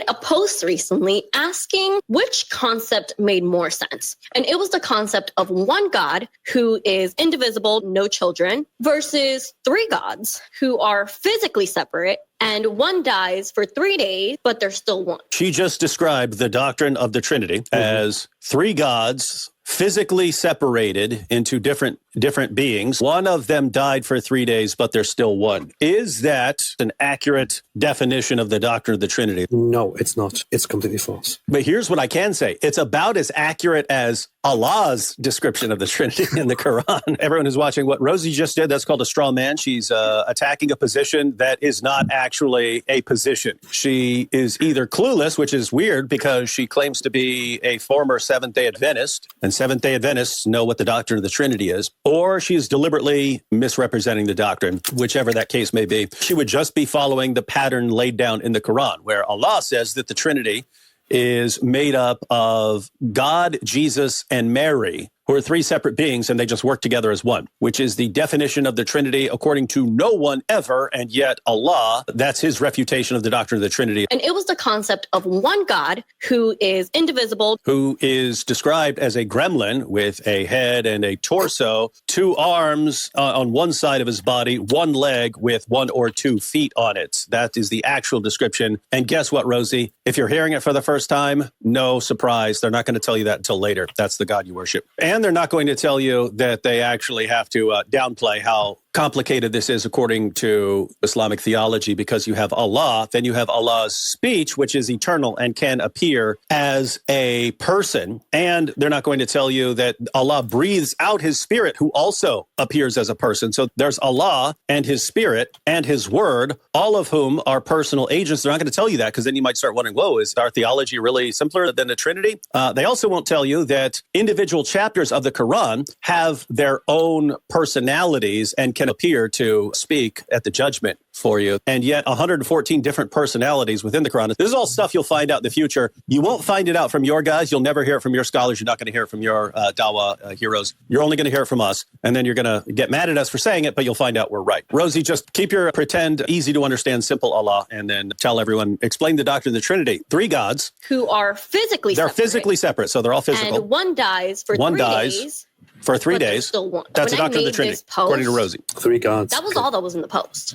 made a post recently asking which concept made more sense. And it was the concept of one God who is indivisible, no children, versus three gods who are physically separate, and one dies for 3 days, but there's still one. She just described the doctrine of the Trinity as three gods physically separated into different beings. One of them died for 3 days, but there's still one. Is that an accurate definition of the doctrine of the Trinity? No, it's not. It's completely false. But here's what I can say. It's about as accurate as Allah's description of the Trinity in the Quran. Everyone who's watching what Rosie just did, that's called a straw man. She's attacking a position that is not actually a position. She is either clueless, which is weird because she claims to be a former Seventh-day Adventist, and Seventh-day Adventists know what the doctrine of the Trinity is, or she's deliberately misrepresenting the doctrine, whichever that case may be. She would just be following the pattern laid down in the Quran, where Allah says that the Trinity is made up of God, Jesus, and Mary, who are three separate beings, and they just work together as one, which is the definition of the Trinity according to no one ever, and yet Allah, that's his refutation of the doctrine of the Trinity. And it was the concept of one God who is indivisible, who is described as a gremlin with a head and a torso, two arms on one side of his body, one leg with 1 or 2 feet on it. That is the actual description. And guess what, Rosie? If you're hearing it for the first time, no surprise. They're not going to tell you that until later. That's the God you worship. And they're not going to tell you that they actually have to downplay how complicated this is according to Islamic theology, because you have Allah, then you have Allah's speech, which is eternal and can appear as a person. And they're not going to tell you that Allah breathes out his spirit, who also appears as a person. So there's Allah and his spirit and his word, all of whom are personal agents. They're not going to tell you that, because then you might start wondering, whoa, is our theology really simpler than the Trinity? They also won't tell you that individual chapters of the Quran have their own personalities and can appear to speak at the judgment for you. And yet 114 different personalities within the Quran. This is all stuff you'll find out in the future. You won't find it out from your guys. You'll never hear it from your scholars. You're not going to hear it from your Dawah heroes. You're only going to hear it from us. And then you're going to get mad at us for saying it, but you'll find out we're right. Rosie, just keep your pretend, easy to understand, simple Allah, and then tell everyone, explain the doctrine of the Trinity. Three gods. Who are physically separate. They're physically separate, so they're all physical. And one dies for 3 days. For 3 days. Still one. That's the doctrine of the Trinity, according to Rosie. Three gods. That was all that was in the post.